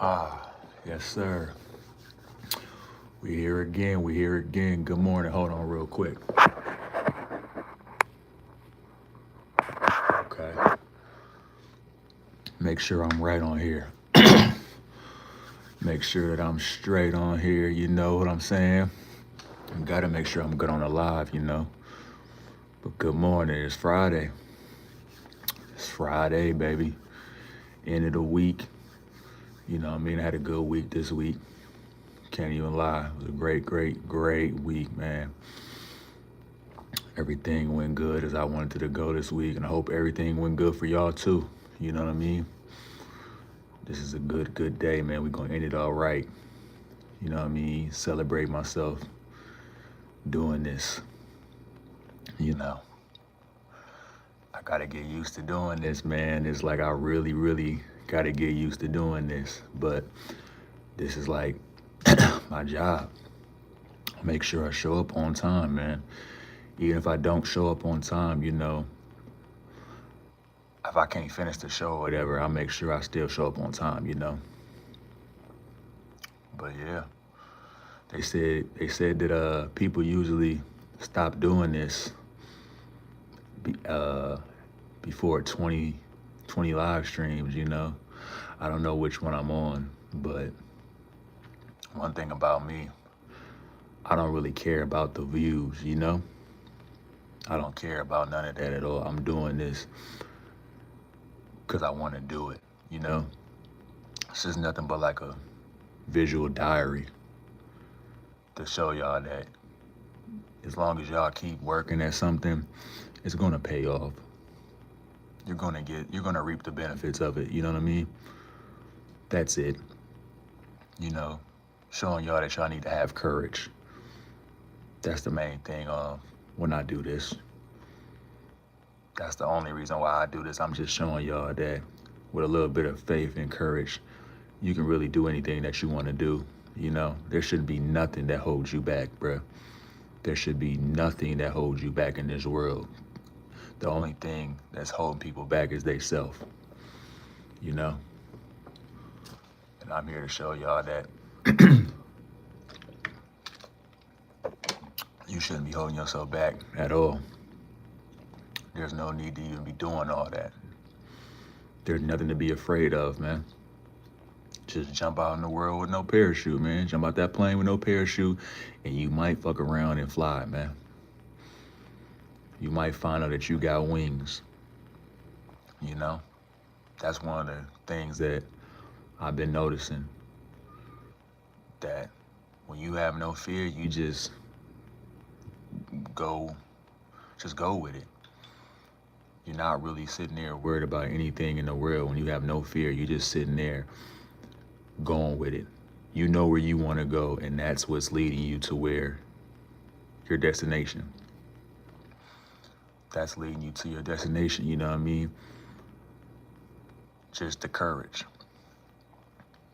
Ah, yes, sir. We here again. We here again. Good morning. Hold on, real quick. Okay. Make sure I'm right on here. Make sure that I'm straight on here. You know what I'm saying? Gotta make sure I'm good on the live. But good morning. It's Friday. It's Friday, baby. End of the week. You know what I mean? I had a good week this week. Can't even lie. It was a great, great, great week, man. Everything went good as I wanted it to go this week, and I hope everything went good for y'all too. You know what I mean? This is a good, good day, man. We're gonna end it all right. You know what I mean? Celebrate myself doing this. You know, I gotta get used to doing this, man. It's like I really, really gotta get used to doing this. But this is like my job. Make sure I show up on time, man. Even if I don't show up on time, if I can't finish the show or whatever, I'll make sure I still show up on time. But yeah, they said that people usually stop doing this be, before 20 live streams. I don't know which one I'm on, but one thing about me, I don't really care about the views. I don't care about none of that at all. I'm doing this because I want to do it, you know? This is nothing but like a visual diary to show y'all that as long as y'all keep working at something, it's gonna pay off. You're gonna reap the benefits of it. You know what I mean? That's it. You know, showing y'all that y'all need to have courage. That's the main thing. When I do this, that's the only reason why I do this. I'm just showing y'all that with a little bit of faith and courage, you can really do anything that you want to do. There shouldn't be nothing that holds you back, bruh. There should be nothing that holds you back in this world. The only thing that's holding people back is they self, you know? And I'm here to show y'all that you shouldn't be holding yourself back at all. There's no need to even be doing all that. There's nothing to be afraid of, man. Just jump out in the world with no parachute, man. Jump out that plane with no parachute, and you might fuck around and fly, man. You might find out that you got wings. You know? That's one of the things that I've been noticing. That when you have no fear, you go, just go with it. You're not really sitting there worried about anything in the world. When you have no fear, you're just sitting there going with it. You know where you want to go, and that's what's leading you to where your destination. That's leading you to your destination, you know what I mean? Just the courage.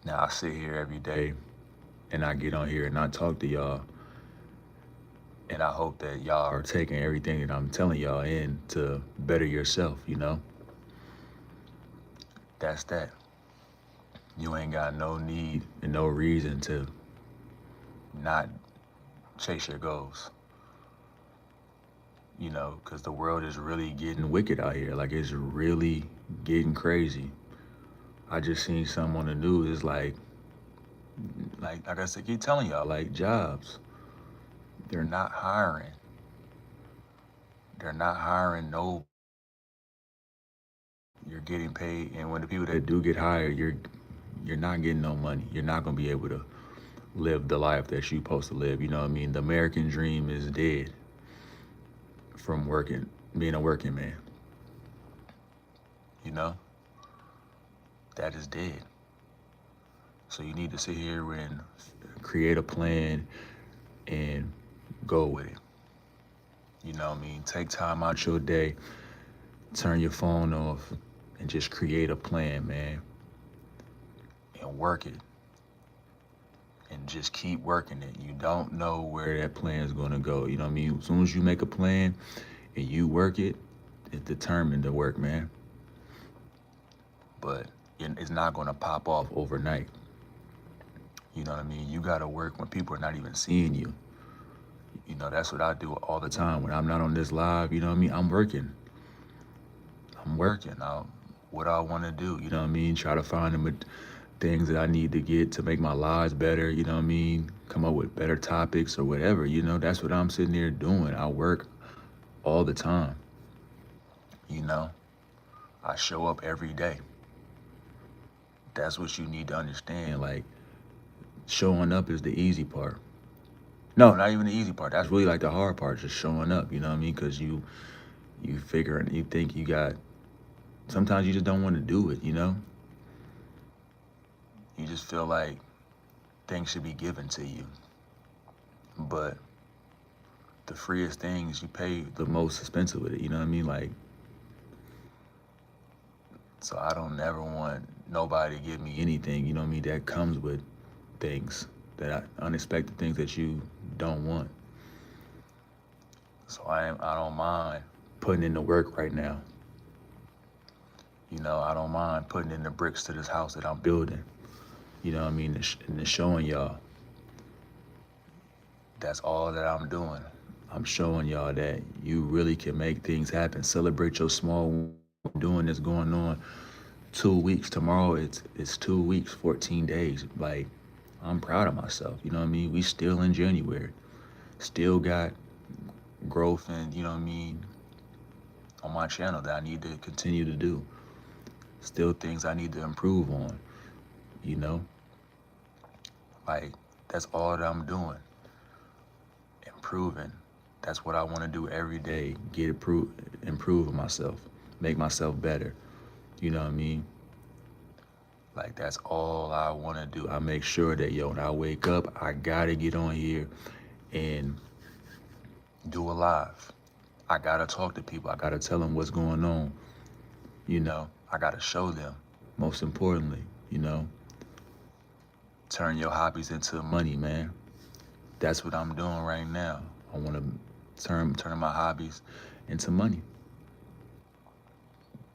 Now, I sit here every day, and I get on here and I talk to y'all, and I hope that y'all are taking everything that I'm telling y'all in to better yourself. That's that. You ain't got no need and no reason to not chase your goals. Because the world is really getting wicked out here. Like, it's really getting crazy. I just seen something on the news. It's like I said, keep telling y'all, like, jobs. They're not hiring. They're not hiring no. You're getting paid, and when the people that do get hired, you're not getting no money. You're not gonna be able to live the life that you're supposed to live. You know what I mean? The American dream is dead from being a working man. You know? That is dead. So you need to sit here and create a plan and go with it. You know what I mean? Take time out your day, turn your phone off, and just create a plan, man. And work it. And just keep working it. You don't know where that plan is going to go. You know what I mean? As soon as you make a plan and you work it, it's determined to work, man. But it's not going to pop off overnight. You know what I mean? You gotta work when people are not even seeing you. You know, that's what I do all the time. When I'm not on this live, you know what I mean? I'm working. I'm working. What I want to do, you know what I mean? Try to find them things that I need to get to make my lives better, you know what I mean? Come up with better topics or whatever, you know? That's what I'm sitting there doing. I work all the time, you know? I show up every day. That's what you need to understand. Like, showing up is the easy part. No, not even the easy part. That's really like the hard part, just showing up, you know what I mean? Because you figure and you think you got, sometimes you just don't want to do it, you know? You just feel like things should be given to you. But the freest things, you pay the most expensive with it, you know what I mean? Like, so I don't never want nobody to give me anything, you know what I mean, that comes with things, unexpected things that you don't want. So I don't mind putting in the work right now. You know, I don't mind putting in the bricks to this house that I'm building. You know what I mean? And showing y'all. That's all that I'm doing. I'm showing y'all that you really can make things happen. Celebrate your small doing this going on 2 weeks. Tomorrow it's 2 weeks, 14 days. Like, I'm proud of myself. You know what I mean? We still in January. Still got growth and, you know what I mean, on my channel that I need to continue to do. Still things I need to improve on, you know? Like, that's all that I'm doing. Improving. That's what I want to do every day. Improving myself. Make myself better. You know what I mean? Like, that's all I want to do. I make sure that, when I wake up, I got to get on here and do a live. I got to talk to people. I got to tell them what's going on. You know, I got to show them, most importantly, you know. Turn your hobbies into money, man. That's what I'm doing right now. I want to turn my hobbies into money.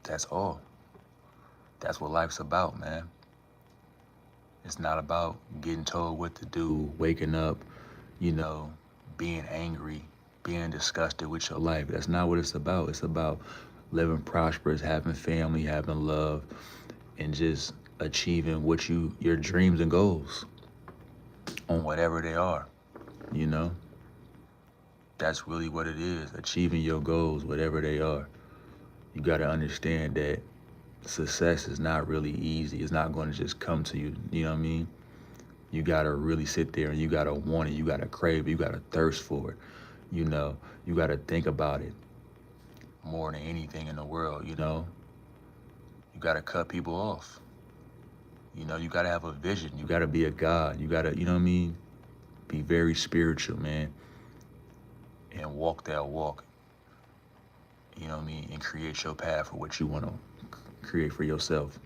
That's all. That's what life's about, man. It's not about getting told what to do, waking up, you know, being angry, being disgusted with your life. That's not what it's about. It's about living prosperous, having family, having love, and just achieving your dreams and goals on whatever they are, you know? That's really what it is, achieving your goals, whatever they are. You got to understand that success is not really easy. It's not going to just come to you, you know what I mean? You got to really sit there and you got to want it. You got to crave it. You got to thirst for it. You know, you got to think about it more than anything in the world, you know? You got to cut people off. You know, you got to have a vision. You got to be a God. You got to, you know what I mean? Be very spiritual, man. And walk that walk. You know what I mean? And create your path for what you want to create for yourself.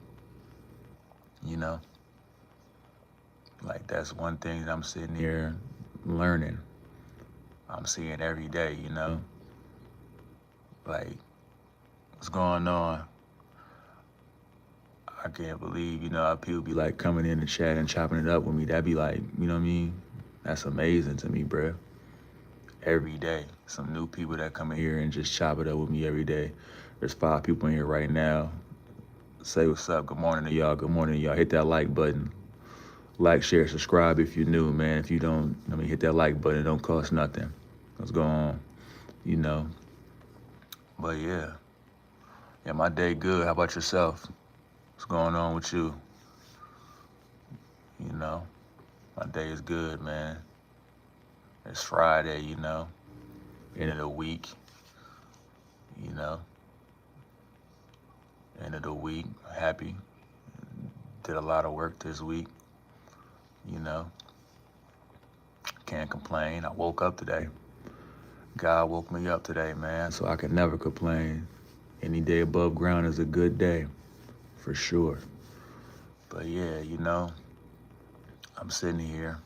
You know? Like, that's one thing that I'm sitting here learning. I'm seeing every day, you know? Like, what's going on? I can't believe, you know, how people be like coming in the chat and chopping it up with me. That'd be like, you know what I mean? That's amazing to me, bruh. Every day, some new people that come in here and just chop it up with me every day. There's 5 people in here right now. Say what's up. Good morning to y'all. Good morning to y'all. Hit that like button. Like, share, subscribe if you're new, man. If you don't, hit that like button. It don't cost nothing. What's going on? You know. But yeah, my day good. How about yourself? What's going on with you? You know, my day is good, man. It's Friday, you know, end of the week, you know, end of the week, happy. Did a lot of work this week, you know, can't complain. I woke up today. God woke me up today, man, so I can never complain. Any day above ground is a good day, for sure. But yeah, you know, I'm sitting here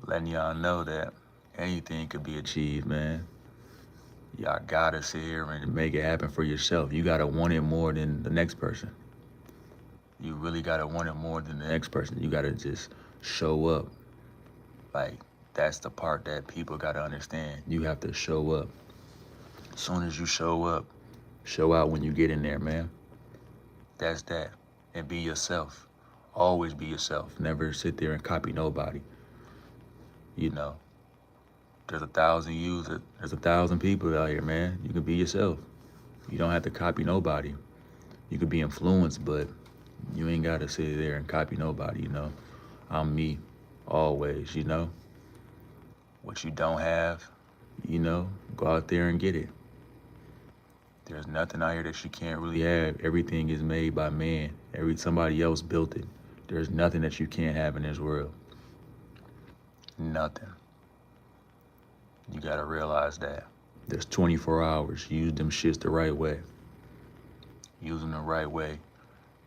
letting y'all know that anything could be achieved, man. Y'all gotta sit here and make it happen for yourself. You gotta want it more than the next person. You really gotta want it more than the next person. You gotta just Show up. Like, that's the part that people got to understand. You have to show up. As soon as you show up, show out when you get in there, man. That's that. And be yourself. Always be yourself. Never sit there and copy nobody. You know, there's 1,000 yous, there's 1,000 people out here, man. You can be yourself. You don't have to copy nobody. You could be influenced, but you ain't got to sit there and copy nobody, you know. I'm me, always, you know. What you don't have, you know, go out there and get it. There's nothing out here that you can't really have. Everything is made by man. Somebody else built it. There's nothing that you can't have in this world. Nothing. You gotta realize that. There's 24 hours. Use them shits the right way. Use them the right way.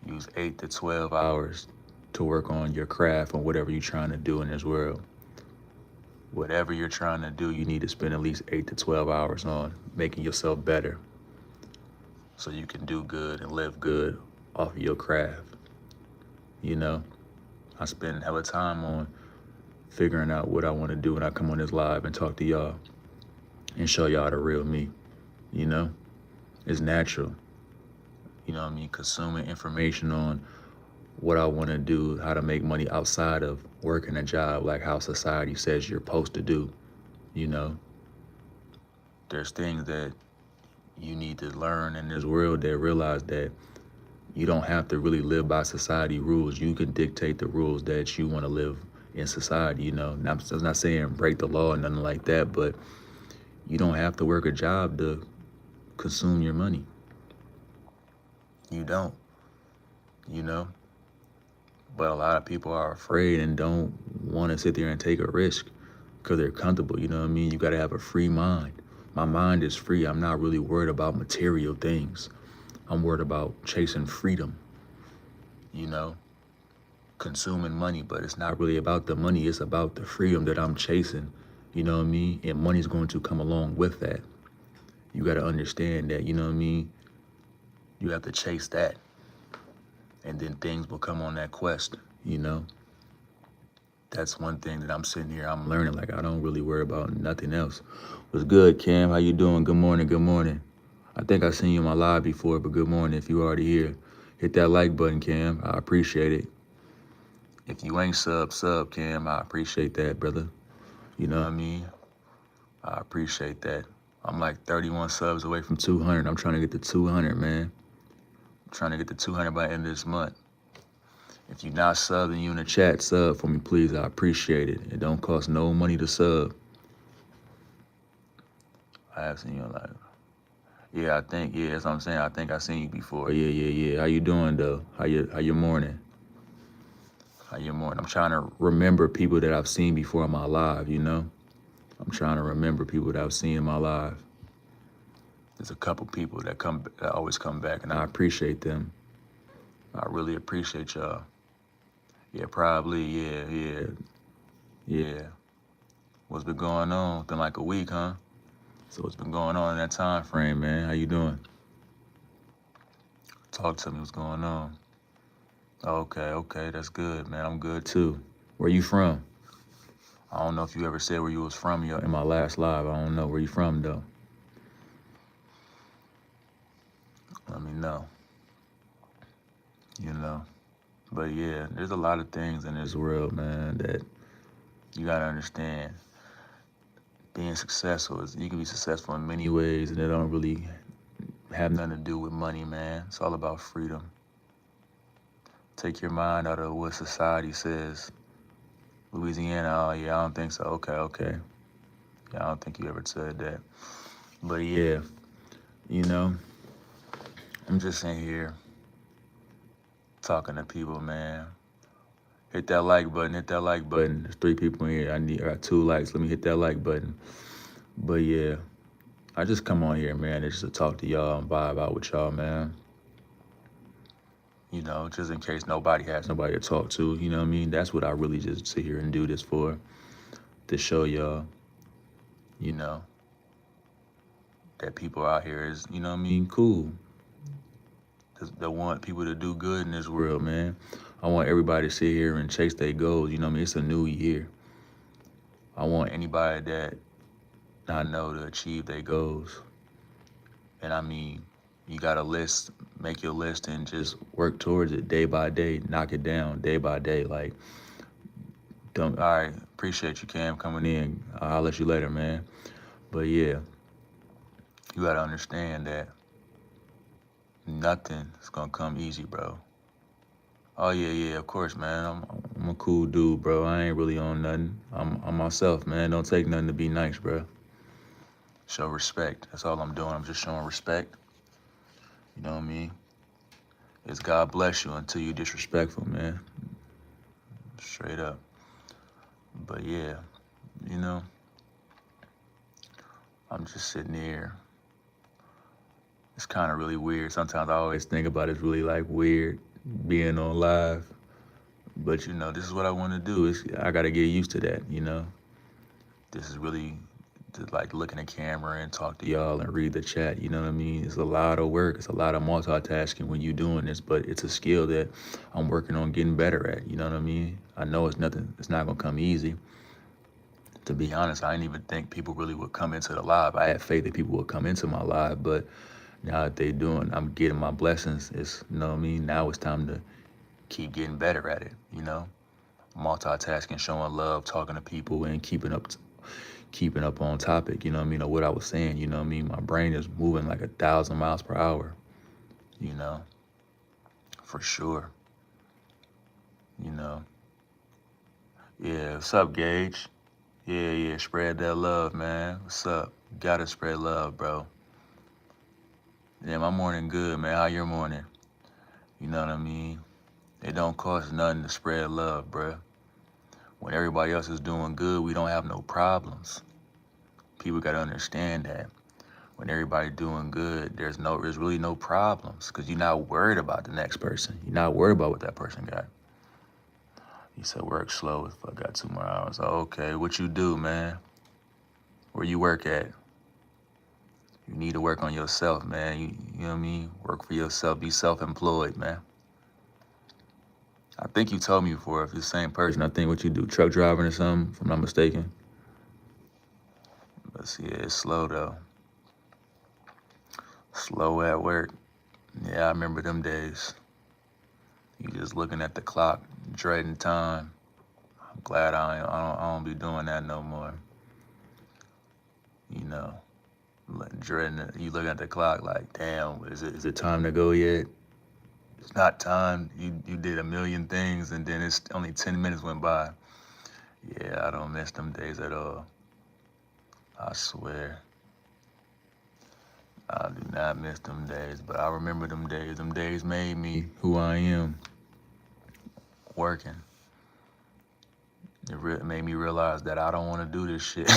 Use 8 to 12 hours to work on your craft or whatever you're trying to do in this world. Whatever you're trying to do, you need to spend at least 8 to 12 hours on making yourself better so you can do good and live good off of your craft. You know, I spend hella time on figuring out what I want to do when I come on this live and talk to y'all and show y'all the real me. You know, it's natural. You know what I mean? Consuming information on what I want to do, how to make money outside of working a job, like how society says you're supposed to do. You know, there's things that you need to learn in this world that realize that you don't have to really live by society rules. You can dictate the rules that you want to live in society, you know. Now, I'm not saying break the law or nothing like that, but you don't have to work a job to consume your money. You don't, you know. But a lot of people are afraid and don't want to sit there and take a risk because they're comfortable, you know what I mean? You got to have a free mind. My mind is free. I'm not really worried about material things. I'm worried about chasing freedom, you know, consuming money, but it's not really about the money. It's about the freedom that I'm chasing, you know what I mean? And money's going to come along with that. You got to understand that, you know what I mean? You have to chase that. And then things will come on that quest, you know? That's one thing that I'm sitting here, I'm learning. Like, I don't really worry about nothing else. What's good, Cam? How you doing? Good morning, good morning. I think I seen you in my live before, but good morning if you already here. Hit that like button, Cam. I appreciate it. If you ain't sub, Cam. I appreciate that, brother. You know what I mean? I appreciate that. I'm like 31 subs away from 200. I'm trying to get to 200, man. I'm trying to get to 200 by the end of this month. If you're not subbing, you in the chat, sub for me, please. I appreciate it. It don't cost no money to sub. I have seen you live. Yeah, that's what I'm saying. I think I seen you before. Yeah. How you doing, though? How your morning? How your morning? I'm trying to remember people that I've seen before in my live, you know? I'm trying to remember people that I've seen in my live. There's a couple people that always come back, and I appreciate them. I really appreciate y'all. Yeah, probably, yeah. What's been going on? It's been like a week, huh? So what's been going on in that time frame, man? How you doing? Talk to me, what's going on? Okay, that's good, man. I'm good too. Where you from? I don't know if you ever said where you was from in my last live. I don't know where you from, though. Let me know. You know. But yeah, there's a lot of things in this world, man, that you gotta understand. Being successful you can be successful in many ways, and it don't really have nothing to do with money, man. It's all about freedom. Take your mind out of what society says. Louisiana, oh yeah, I don't think so. Okay. Yeah, I don't think you ever said that. But yeah, you know, I'm just in here talking to people, man. Hit that like button. There's 3 people in here. I got 2 likes. Let me hit that like button. But yeah, I just come on here, man, just to talk to y'all and vibe out with y'all, man. You know, just in case nobody has nobody to talk to, you know what I mean? That's what I really just sit here and do this for, to show y'all, you know, that people out here is, you know what I mean, cool. that want people to do good in this world, man. I want everybody to sit here and chase their goals. You know what I mean? It's a new year. I want anybody that I know to achieve their goals. And I mean, you got a list, make your list and just work towards it day by day, knock it down day by day. Like, don't, all right, appreciate you, Cam, coming in. I'll let you later, man. But yeah, you got to understand that nothing is going to come easy, bro. Oh, yeah, of course, man. I'm a cool dude, bro. I ain't really on nothing. I'm myself, man. Don't take nothing to be nice, bro. Show respect. That's all I'm doing. I'm just showing respect. You know what I mean? It's God bless you until you disrespectful, man. Straight up. But yeah, you know, I'm just sitting here. It's kind of really weird. Sometimes I always think about it's really like weird being on live. But you know, this is what I want to do. I got to get used to that, you know. This is really to like look in the camera and talk to y'all and read the chat, you know what I mean? It's a lot of work. It's a lot of multitasking when you're doing this, but it's a skill that I'm working on getting better at, you know what I mean? I know it's not gonna come easy. To be honest, I didn't even think people really would come into the live. I had faith that people would come into my live, but now that they doing, I'm getting my blessings. It's, you know what I mean? Now it's time to keep getting better at it, you know? Multitasking, showing love, talking to people, and keeping up on topic, you know what I mean, or what I was saying, you know what I mean? My brain is moving like 1,000 miles per hour, you know, for sure, you know. Yeah, what's up, Gage? Yeah, spread that love, man. What's up? Gotta spread love, bro. Yeah, my morning good, man. How your morning? You know what I mean? It don't cost nothing to spread love, bro. When everybody else is doing good, we don't have no problems. People gotta understand that. When everybody doing good, there's really no problems because you're not worried about the next person. You're not worried about what that person got. You said work slow if I got 2 more hours. Oh, okay, what you do, man? Where you work at? You need to work on yourself, man. You know what I mean? Work for yourself. Be self-employed, man. I think you told me before, if you're the same person, I think what you do, truck driving or something, if I'm not mistaken. But see, yeah, it's slow though. Slow at work. Yeah, I remember them days. You just looking at the clock, dreading time. I'm glad I don't be doing that no more. You know, dreading it. You looking at the clock like, damn, is it time to go yet? It's not time. You did a million things and then it's only 10 minutes went by. Yeah, I don't miss them days at all. I swear. I do not miss them days, but I remember them days. Them days made me who I am. Working. It made me realize that I don't want to do this shit.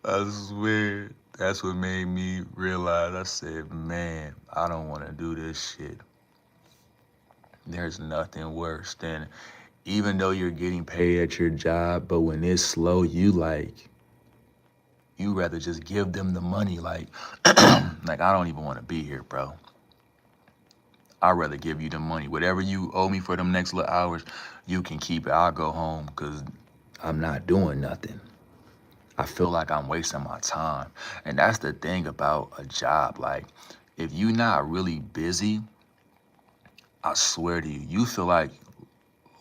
I swear, that's what made me realize. I said, man, I don't want to do this shit. There's nothing worse than, even though you're getting paid at your job, but when it's slow, you rather just give them the money. Like, like I don't even want to be here, bro. I'd rather give you the money. Whatever you owe me for them next little hours, you can keep it. I'll go home because I'm not doing nothing. I feel like I'm wasting my time. And that's the thing about a job. Like, if you're not really busy, I swear to you, you feel like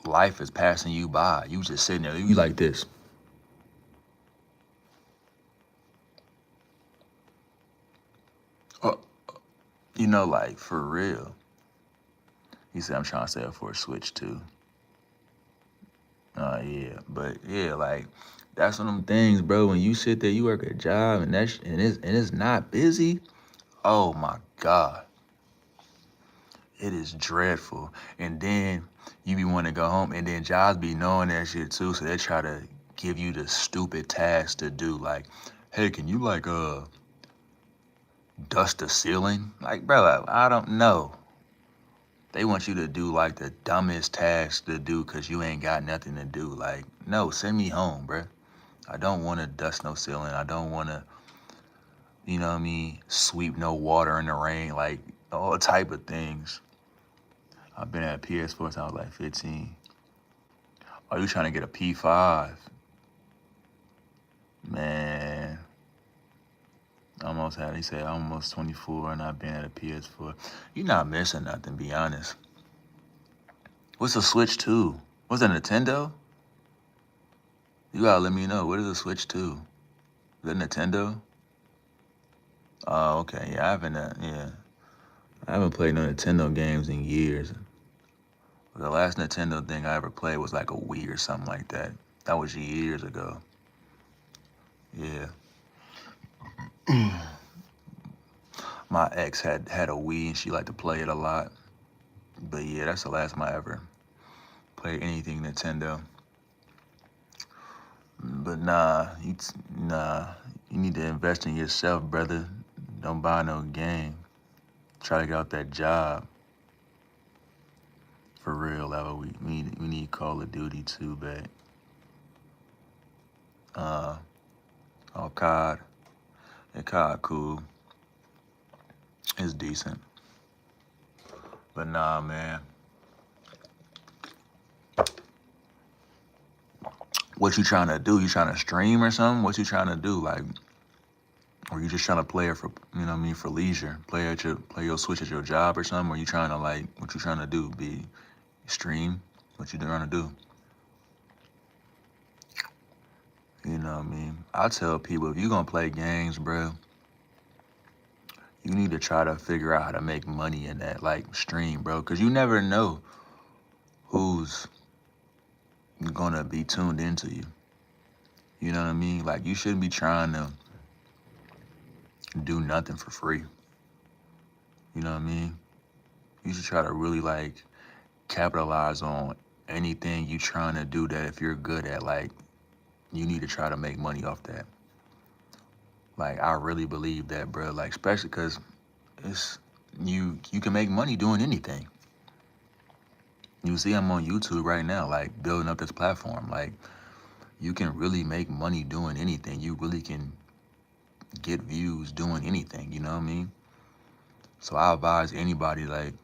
life is passing you by. You just sitting there, you like this. You know, like, for real. He said, I'm trying to save for a Switch, too. Yeah. But, yeah, like, that's one of them things, bro. When you sit there, you work a job, and it's not busy. Oh, my God. It is dreadful. And then you be wanting to go home, and then jobs be knowing that shit, too, so they try to give you the stupid task to do. Like, hey, can you, like, dust the ceiling? Like, bro, I don't know. They want you to do like the dumbest task to do because you ain't got nothing to do. Like, no, send me home, bro. I don't want to dust no ceiling. I don't want to, you know what I mean, sweep no water in the rain, like all type of things. I've been at PS4 since I was like 15. Are you trying to get a P5? Man, almost had, he said almost 24 and I've been at a PS4. You're not missing nothing, be honest. What's a Switch 2? What's a Nintendo? You gotta let me know. What is a Switch 2? Is it Nintendo? Oh, okay. Yeah, I haven't played no Nintendo games in years. The last Nintendo thing I ever played was like a Wii or something like that. That was years ago. Yeah. My ex had a Wii and she liked to play it a lot. But yeah, that's the last time I ever played anything Nintendo. But nah, you need to invest in yourself, brother. Don't buy no game. Try to get out that job. For real, Lava. We need Call of Duty too, babe. Oh, COD. Yeah, COD cool. It's decent. But nah, man. What you trying to do? You trying to stream or something? What you trying to do? Like, or you just trying to play it for, you know what I mean, for leisure? Play your Switch at your job or something? Or you trying to like, what you trying to do? Be stream? What you trying to do? You know what I mean? I tell people, if you gonna play games, bro, you need to try to figure out how to make money in that, like, stream, bro. Because you never know who's gonna be tuned into you. You know what I mean? Like, you shouldn't be trying to do nothing for free. You know what I mean? You should try to really, like, capitalize on anything you trying to do that if you're good at, like, you need to try to make money off that. Like, I really believe that, bro. Like, especially because it's, you can make money doing anything. You see, I'm on YouTube right now, like, building up this platform. Like, you can really make money doing anything. You really can get views doing anything, you know what I mean? So I advise anybody, like,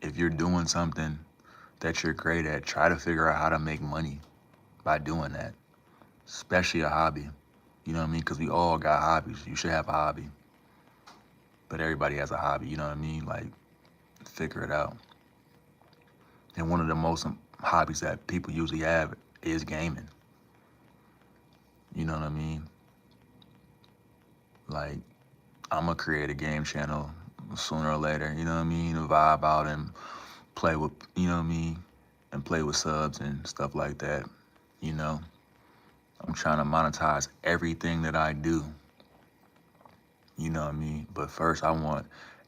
if you're doing something that you're great at, try to figure out how to make money by doing that, especially a hobby. You know what I mean? Because we all got hobbies. You should have a hobby. But everybody has a hobby, you know what I mean? Like, figure it out. And one of the most hobbies that people usually have is gaming. You know what I mean? Like, I'm gonna create a game channel sooner or later, you know what I mean? Vibe out and play with, you know what I mean? And play with subs and stuff like that, you know? I'm trying to monetize everything that I do, you know what I mean? But first, I want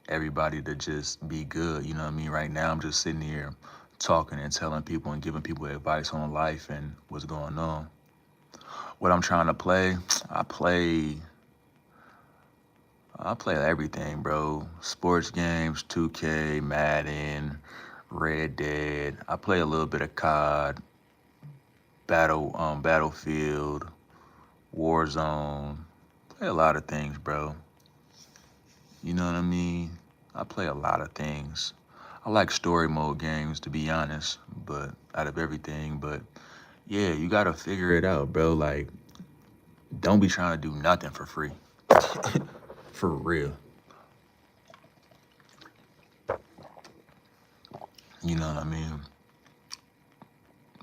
everybody to just be good, you know what I mean? Right now, I'm just sitting here talking and telling people and giving people advice on life and what's going on. What I'm trying to play, I play everything, bro. Sports games, 2K, Madden, Red Dead. I play a little bit of COD, Battlefield, Warzone. Play a lot of things, bro. You know what I mean? I play a lot of things. I like story mode games, to be honest, but out of everything. But yeah, you gotta figure it out, bro. Like, don't be trying to do nothing for free. For real. You know what I mean?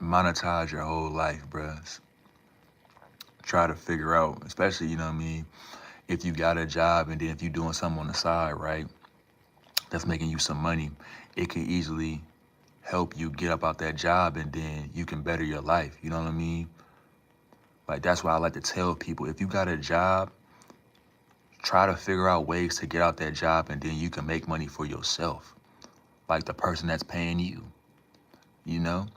Monetize your whole life, bruh. Try to figure out, especially, you know what I mean, if you got a job and then if you're doing something on the side, right, that's making you some money, it can easily help you get up out that job and then you can better your life. You know what I mean? Like, that's why I like to tell people, if you got a job, try to figure out ways to get out that job and then you can make money for yourself. Like the person that's paying you, you know?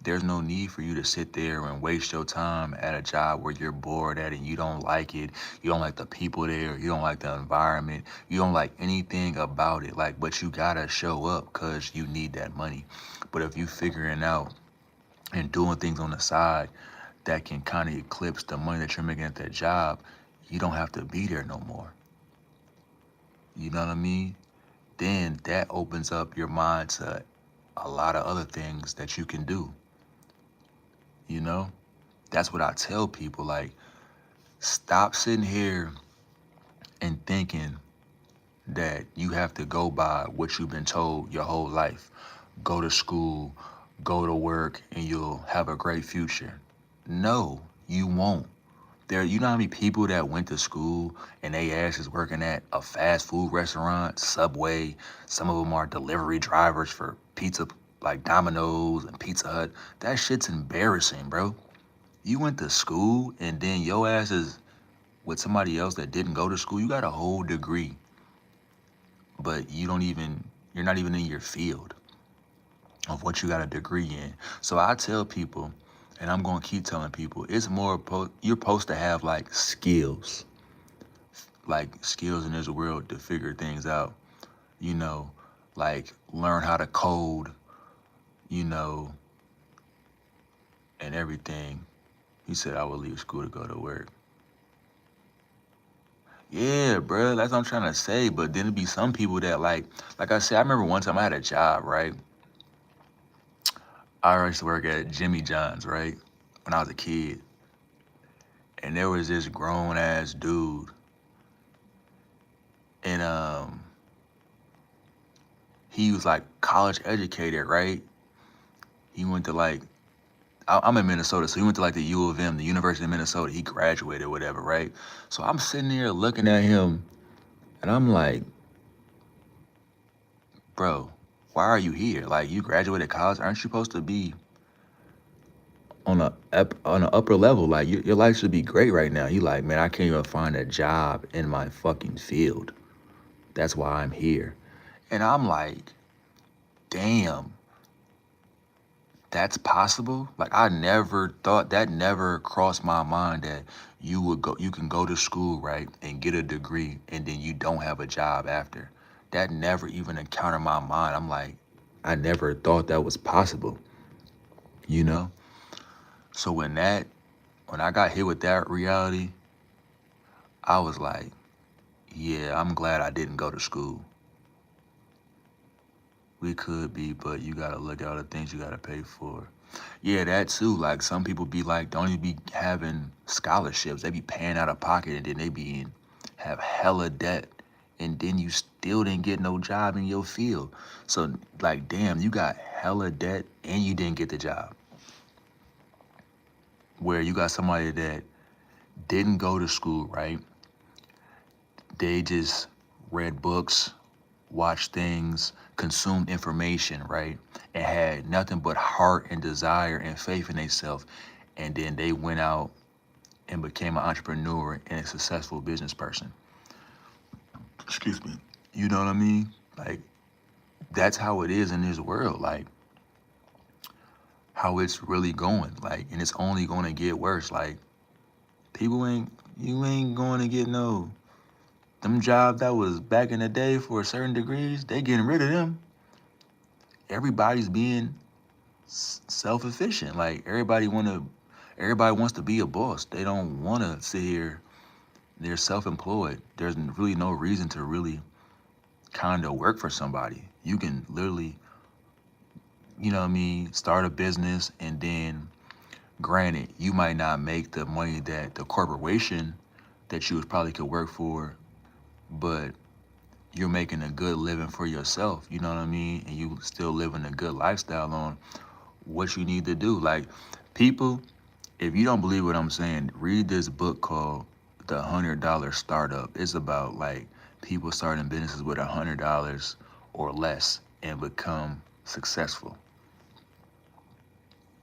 There's no need for you to sit there and waste your time at a job where you're bored at and you don't like it. You don't like the people there. You don't like the environment. You don't like anything about it. Like, but you gotta show up because you need that money. But if you figuring out and doing things on the side that can kind of eclipse the money that you're making at that job, you don't have to be there no more. You know what I mean? Then that opens up your mind to a lot of other things that you can do. You know? That's what I tell people. Like, stop sitting here and thinking that you have to go by what you've been told your whole life. Go to school, go to work, and you'll have a great future. No, you won't. You know how many people that went to school and they ass is working at a fast food restaurant, Subway. Some of them are delivery drivers for pizza, like Domino's and Pizza Hut. That shit's embarrassing, bro. You went to school and then your ass is with somebody else that didn't go to school. You got a whole degree, but you're not even in your field of what you got a degree in. So I tell people, and I'm gonna keep telling people, it's more, you're supposed to have like skills in this world to figure things out, you know, like learn how to code, you know, and everything. He said I would leave school to go to work. Yeah, bro, that's what I'm trying to say. But then it'd be some people that like I said, I remember one time I had a job, right? I used to work at Jimmy John's, right? When I was a kid. And there was this grown ass dude. And he was like college educated, right? He went to like, I'm in Minnesota, so he went to like the U of M, the University of Minnesota. He graduated or whatever, right? So I'm sitting there looking at him and I'm like, bro, why are you here? Like, you graduated college, aren't you supposed to be on an upper level? Like, your life should be great right now. He like, man, I can't even find a job in my fucking field. That's why I'm here. And I'm like, damn, that's possible? Like, I never thought, that never crossed my mind that you can go to school, right, and get a degree and then you don't have a job after. That never even encountered my mind. I'm like, I never thought that was possible, you know? So when I got hit with that reality, I was like, yeah, I'm glad I didn't go to school. We could be, but you gotta look at all the things you gotta pay for. Yeah, that too. Like, some people be like, don't even be having scholarships. They be paying out of pocket and then they have hella debt. And then you still didn't get no job in your field. So like, damn, you got hella debt and you didn't get the job. Where you got somebody that didn't go to school, right? They just read books, watched things, consumed information, right? And had nothing but heart and desire and faith in themselves. And then they went out and became an entrepreneur and a successful business person. Excuse me. You know what I mean? Like, that's how it is in this world. Like, how it's really going. Like, and it's only going to get worse. Like, you ain't going to get them jobs that was back in the day for certain degrees, they getting rid of them. Everybody's being self-efficient. Like, everybody wants to be a boss. They don't want to sit here. They're self-employed. There's really no reason to really kind of work for somebody. You can literally, you know what I mean, start a business, and then, granted, you might not make the money that the corporation that you probably could work for, but you're making a good living for yourself, you know what I mean? And you still living a good lifestyle on what you need to do. Like, people, if you don't believe what I'm saying, read this book called The $100 Startup. It's about like people starting businesses with $100 or less and become successful.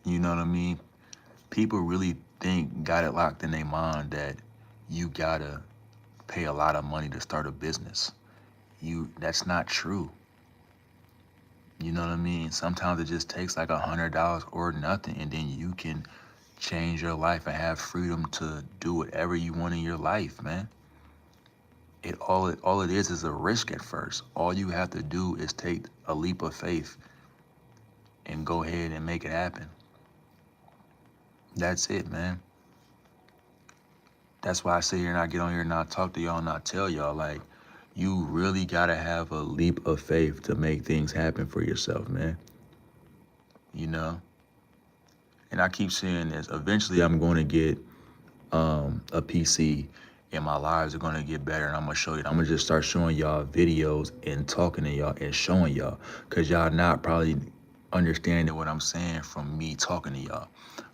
You know what I mean? People really got it locked in their mind that you gotta pay a lot of money to start a business. That's not true. You know what I mean? Sometimes it just takes like $100 or nothing, and then you can change your life and have freedom to do whatever you want in your life, man. All it is a risk at first. All you have to do is take a leap of faith and go ahead and make it happen. That's it, man. That's why I sit here and I get on here and I talk to y'all and I tell y'all, like, you really gotta have a leap of faith to make things happen for yourself, man. You know? And I keep saying this. Eventually I'm going to get a PC and my lives are gonna get better and I'm gonna show you. I'm gonna just start showing y'all videos and talking to y'all and showing y'all. Cause y'all not probably understanding what I'm saying from me talking to y'all.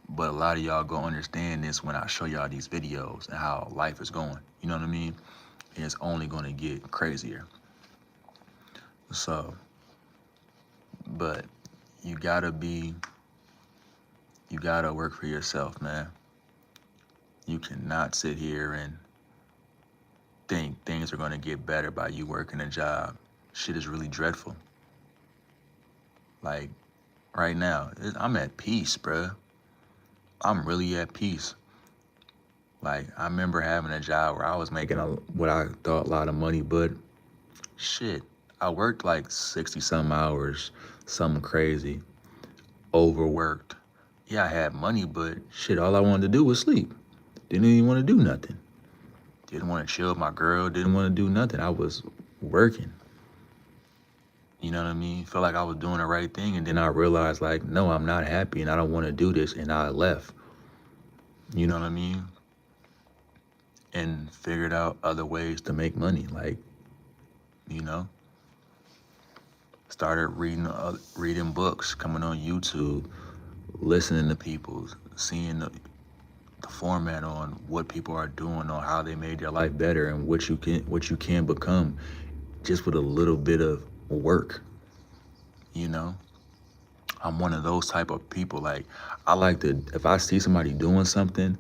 But a lot of y'all gonna understand this when I show y'all these videos and how life is going. You know what I mean? And it's only gonna get crazier. So, but you gotta work for yourself, man. You cannot sit here and think things are gonna get better by you working a job. Shit is really dreadful. Like, right now, I'm at peace, bruh. I'm really at peace. Like, I remember having a job where I was making what I thought a lot of money, but shit, I worked like 60 some hours, something crazy, overworked. Yeah, I had money, but shit, all I wanted to do was sleep. Didn't even want to do nothing. Didn't want to chill with my girl, didn't want to do nothing. I was working. You know what I mean? Felt like I was doing the right thing, and then I realized, like, no, I'm not happy, and I don't want to do this, and I left. You know what I mean? And figured out other ways to make money. Like, you know, started reading books, coming on YouTube, listening to people, seeing the format on what people are doing, on how they made their life better, and what you can become just with a little bit of work. You know, I'm one of those type of people. Like, I like to, if I see somebody doing something,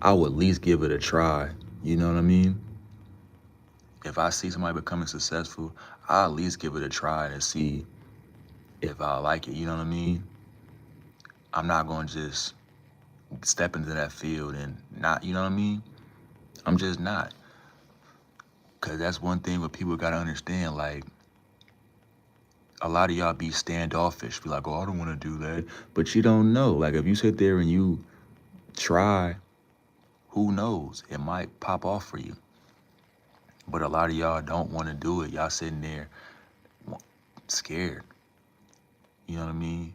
I would at least give it a try. You know what I mean? If I see somebody becoming successful, I'll at least give it a try to see if I like it. You know what I mean? I'm not going to just step into that field and not, you know what I mean? I'm just not. Because that's one thing what people got to understand. Like, a lot of y'all be standoffish, be like, oh, I don't want to do that. But you don't know. Like, if you sit there and you try, who knows? It might pop off for you. But a lot of y'all don't want to do it. Y'all sitting there scared. You know what I mean?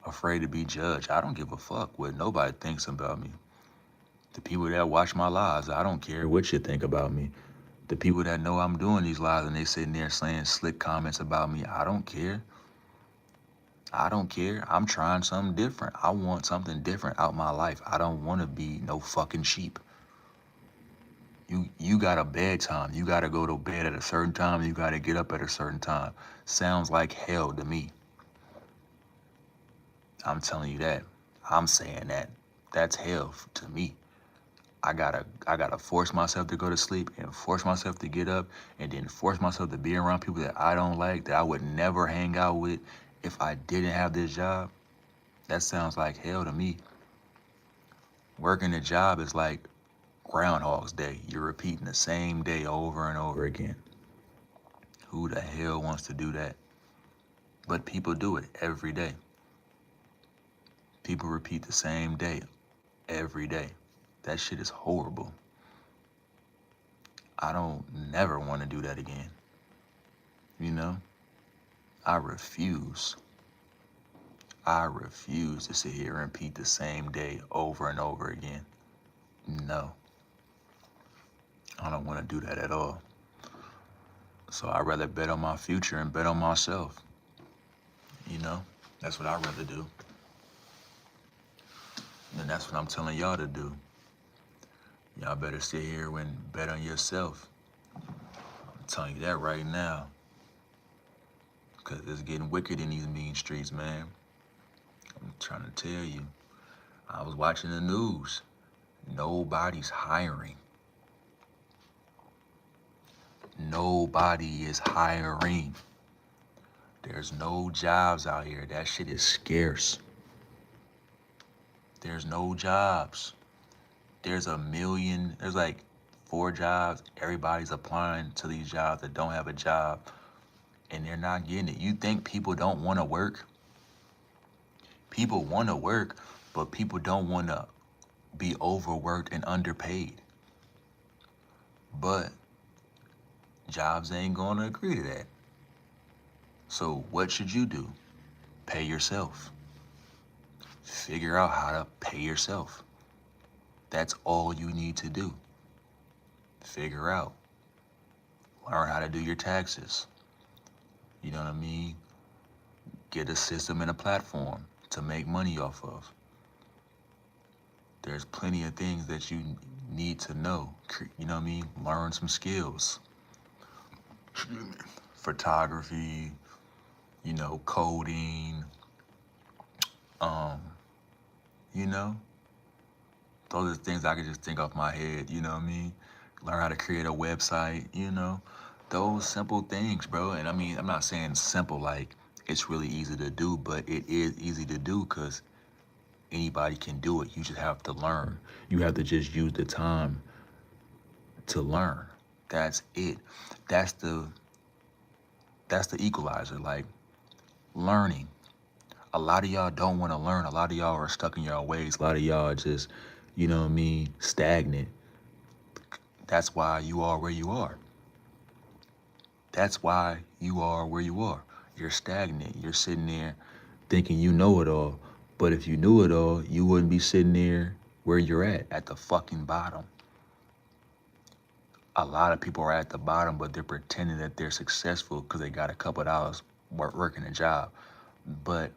Afraid to be judged. I don't give a fuck what nobody thinks about me. The people that watch my lives, I don't care what you think about me. The people that know I'm doing these lives and they sitting there saying slick comments about me, I don't care. I don't care. I'm trying something different. I want something different out my life. I don't want to be no fucking sheep. You got a bedtime. You got to go to bed at a certain time. You got to get up at a certain time. Sounds like hell to me. I'm telling you that. I'm saying that. That's hell to me. I gotta force myself to go to sleep and force myself to get up and then force myself to be around people that I don't like, that I would never hang out with if I didn't have this job. That sounds like hell to me. Working a job is like Groundhog's Day. You're repeating the same day over and over again. Who the hell wants to do that? But people do it every day. People repeat the same day every day. That shit is horrible. I don't never want to do that again. You know? I refuse. I refuse to sit here and repeat the same day over and over again. No. I don't want to do that at all. So I'd rather bet on my future and bet on myself. You know? That's what I'd rather do. And that's what I'm telling y'all to do. Y'all better sit here and bet on yourself. I'm telling you that right now. Because it's getting wicked in these mean streets, man. I'm trying to tell you. I was watching the news. Nobody's hiring. Nobody is hiring. There's no jobs out here. That shit is scarce. There's no jobs. There's like 4 jobs. Everybody's applying to these jobs that don't have a job and they're not getting it. You think people don't want to work? People want to work, But people don't want to be overworked and underpaid. But jobs ain't going to agree to that. So what should you do? Pay yourself. Figure out how to pay yourself. That's all you need to do. Figure out. Learn how to do your taxes. You know what I mean? Get a system and a platform to make money off of. There's plenty of things that you need to know. You know what I mean? Learn some skills. Photography, you know, coding, you know? Those are things I could just think off my head, you know what I mean? Learn how to create a website, you know? Those simple things, bro. And I mean, I'm not saying simple like it's really easy to do, but it is easy to do because anybody can do it. You just have to learn. You have to just use the time to learn. That's it. That's the equalizer, like learning. A lot of y'all don't want to learn. A lot of y'all are stuck in your ways. A lot of y'all are just, you know what I mean, stagnant. That's why you are where you are. That's why you are where you are. You're stagnant. You're sitting there thinking you know it all. But if you knew it all, you wouldn't be sitting there where you're at the fucking bottom. A lot of people are at the bottom, but they're pretending that they're successful because they got a couple of dollars working a job. But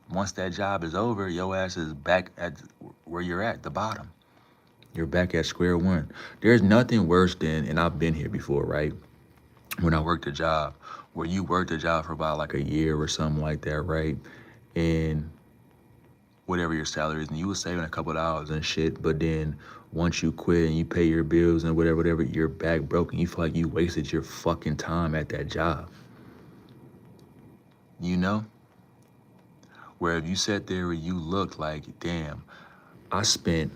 once that job is over, your ass is back at where you're at, the bottom. You're back at square one. There's nothing worse than, and I've been here before, right? When I worked a job, where you worked a job for about like a year or something like that, right? And whatever your salary is, and you were saving a couple of dollars and shit, but then once you quit and you pay your bills and whatever, you're back broke and you feel like you wasted your fucking time at that job. You know? Where if you sat there and you looked like, damn, I spent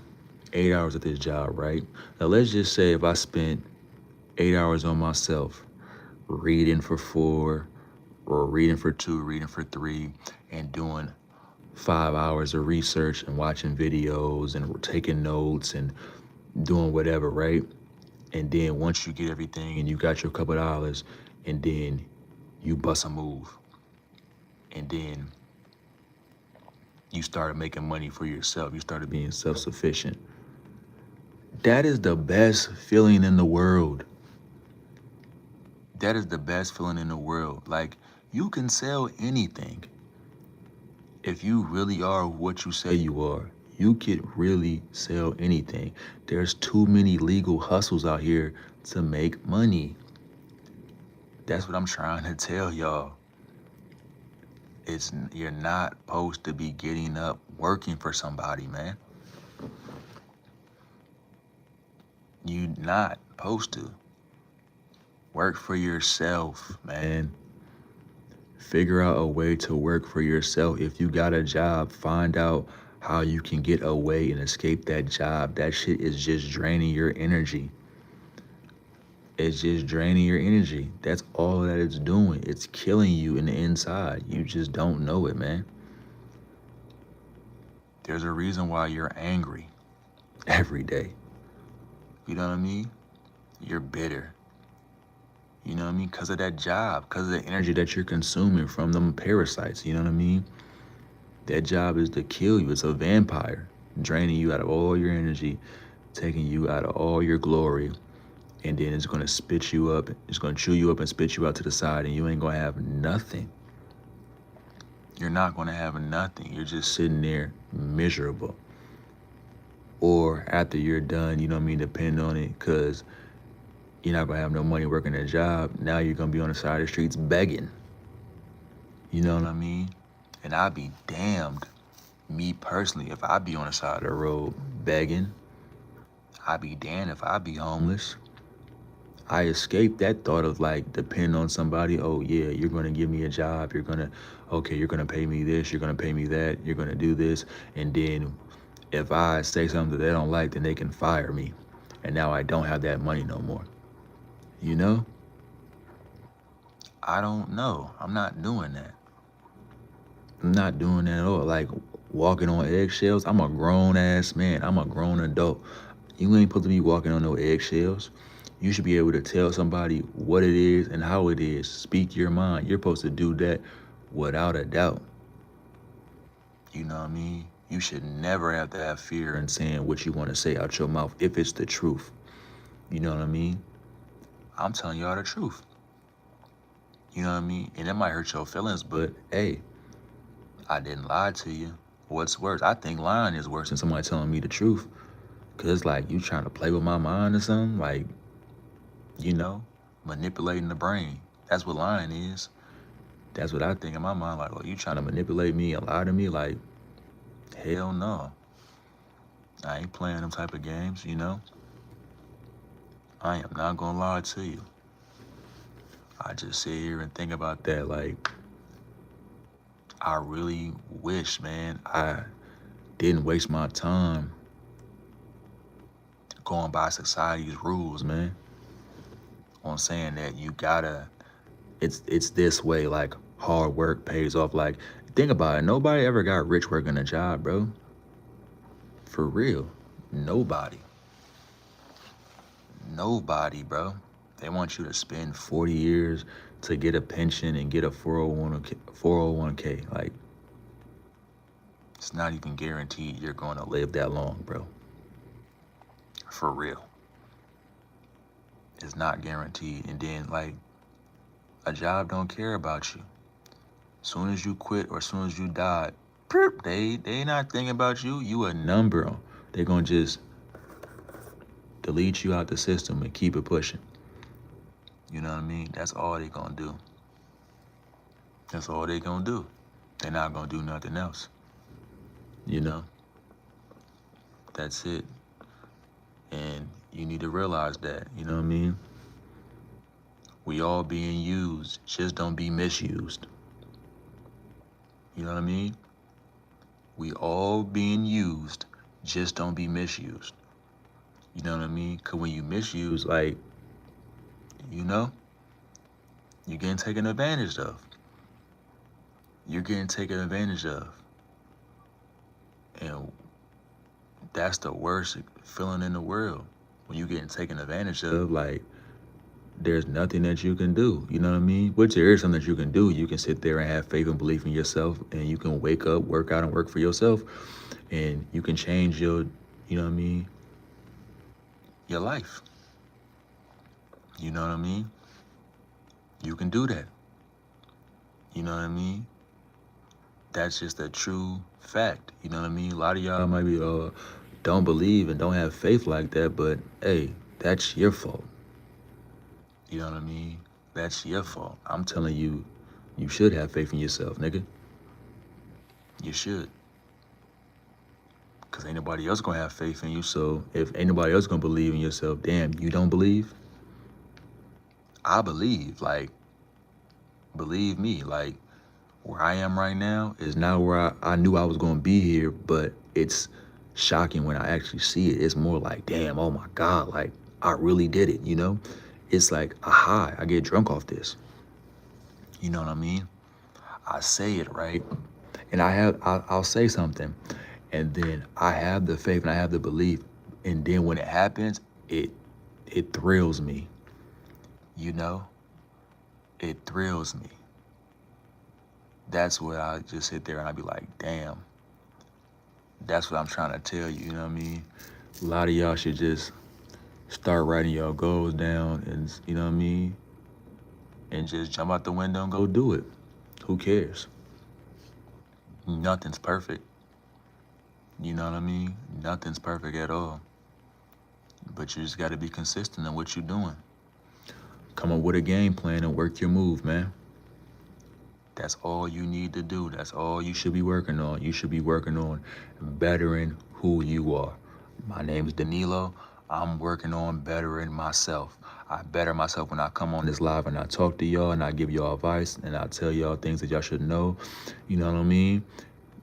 8 hours at this job, right? Now let's just say if I spent 8 hours on myself, reading for 4, or reading for 2, reading for 3, and doing 5 hours of research and watching videos and taking notes and doing whatever, right? And then once you get everything and you got your couple of dollars, and then you bust a move, and then you started making money for yourself. You started being self-sufficient. That is the best feeling in the world. That is the best feeling in the world. Like, you can sell anything. If you really are what you say you are, you could really sell anything. There's too many legal hustles out here to make money. That's what I'm trying to tell y'all. You're not supposed to be getting up working for somebody, man. You're not supposed to. Work for yourself, man. Figure out a way to work for yourself. If you got a job, find out how you can get away and escape that job. That shit is just draining your energy. It's just draining your energy. That's all that it's doing. It's killing you in the inside. You just don't know it, man. There's a reason why you're angry every day. You know what I mean? You're bitter. You know what I mean? Because of that job, because of the energy that you're consuming from them parasites. You know what I mean? That job is to kill you. It's a vampire, draining you out of all your energy, taking you out of all your glory. And then it's gonna spit you up. It's gonna chew you up and spit you out to the side, and you ain't gonna have nothing. You're not gonna have nothing. You're just sitting there miserable. Or after you're done, you know what I mean, depend on it, because you're not gonna have no money working a job. Now you're gonna be on the side of the streets begging. You know what I mean? And I'd be damned, me personally, if I be on the side of the road begging. I'd be damned if I be homeless. I escaped that thought of like depending on somebody. Oh yeah, you're gonna give me a job. You're gonna pay me this. You're gonna pay me that. You're gonna do this. And then if I say something that they don't like, then they can fire me. And now I don't have that money no more. You know? I don't know. I'm not doing that. I'm not doing that at all. Like, walking on eggshells. I'm a grown ass man. I'm a grown adult. You ain't supposed to be walking on no eggshells. You should be able to tell somebody what it is and how it is. Speak your mind. You're supposed to do that without a doubt. You know what I mean? You should never have to have fear in saying what you want to say out your mouth if it's the truth. You know what I mean? I'm telling y'all the truth. You know what I mean? And it might hurt your feelings, but hey, I didn't lie to you. What's worse? I think lying is worse than somebody telling me the truth. Cause it's like you trying to play with my mind or something. Like, you know, manipulating the brain. That's what lying is. That's what I think in my mind. Like, oh, you trying to manipulate me and lie to me? Like, hell no. I ain't playing them type of games, you know? I am not gonna lie to you. I just sit here and think about that. Like, I really wish, man, I didn't waste my time going by society's rules, man. On saying that you gotta, it's this way, like hard work pays off. Like, think about it. Nobody ever got rich working a job, bro. For real. Nobody. Nobody, bro. They want you to spend 40 years to get a pension and get a 401k. Like, it's not even guaranteed you're going to live that long, bro. For real. It's not guaranteed. And then, like, a job don't care about you. Soon as you quit or soon as you die, they not thinking about you. You a number. They gonna just delete you out the system and keep it pushing. You know what I mean? That's all they gonna do. That's all they gonna do. They're not gonna do nothing else. You know? That's it. And you need to realize that, you know what I mean? We all being used, just don't be misused. You know what I mean? We all being used, just don't be misused. You know what I mean? Cause when you misuse, like, you know, you're getting taken advantage of. You're getting taken advantage of. And that's the worst feeling in the world. When you're getting taken advantage of, like, there's nothing that you can do. You know what I mean? Which there is something that you can do. You can sit there and have faith and belief in yourself, and you can wake up, work out, and work for yourself. And you can change your, you know what I mean, your life. You know what I mean? You can do that. You know what I mean? That's just a true fact. You know what I mean? A lot of y'all might be don't believe and don't have faith like that, but hey, that's your fault. You know what I mean? That's your fault. I'm telling you, you should have faith in yourself, nigga. You should. Cause ain't nobody else gonna have faith in you. So if ain't nobody else gonna believe in yourself, damn, you don't believe? I believe, like, believe me, like, where I am right now is not where I knew I was gonna be here, but it's shocking when I actually see it. It's more like, damn, oh my God, like, I really did it, you know? It's like a high. I get drunk off this. You know what I mean? I say it, right? And I'll say something, and then I have the faith and I have the belief, and then when it happens, it thrills me. You know? It thrills me. That's what I just sit there and I be like, damn. That's what I'm trying to tell you, you know what I mean? A lot of y'all should just start writing your goals down and, you know what I mean? And just jump out the window and go do it. Who cares? Nothing's perfect. You know what I mean? Nothing's perfect at all. But you just got to be consistent in what you're doing. Come up with a game plan and work your move, man. That's all you need to do. That's all you should be working on. You should be working on bettering who you are. My name is Danilo. I'm working on bettering myself. I better myself when I come on this live and I talk to y'all and I give y'all advice and I tell y'all things that y'all should know. You know what I mean?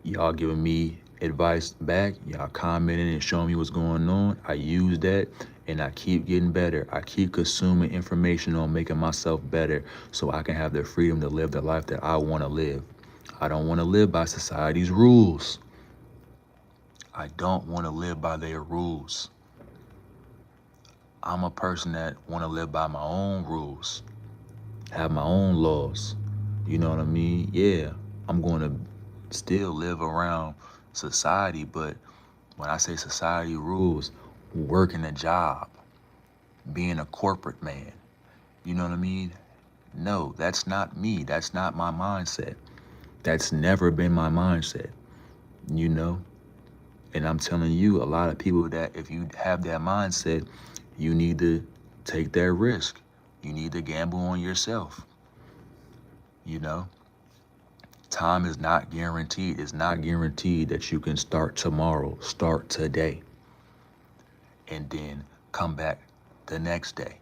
Y'all giving me advice back. Y'all commenting and showing me what's going on. I use that and I keep getting better. I keep consuming information on making myself better so I can have the freedom to live the life that I want to live. I don't want to live by society's rules. I don't want to live by their rules. I'm a person that want to live by my own rules, have my own laws. You know what I mean? Yeah, I'm going to still live around society, but when I say society rules, working a job, being a corporate man, you know what I mean? No, that's not me. That's not my mindset. That's never been my mindset, you know? And I'm telling you, a lot of people that if you have that mindset, you need to take that risk. You need to gamble on yourself, you know? Time is not guaranteed. It's not guaranteed that you can start tomorrow, start today, and then come back the next day,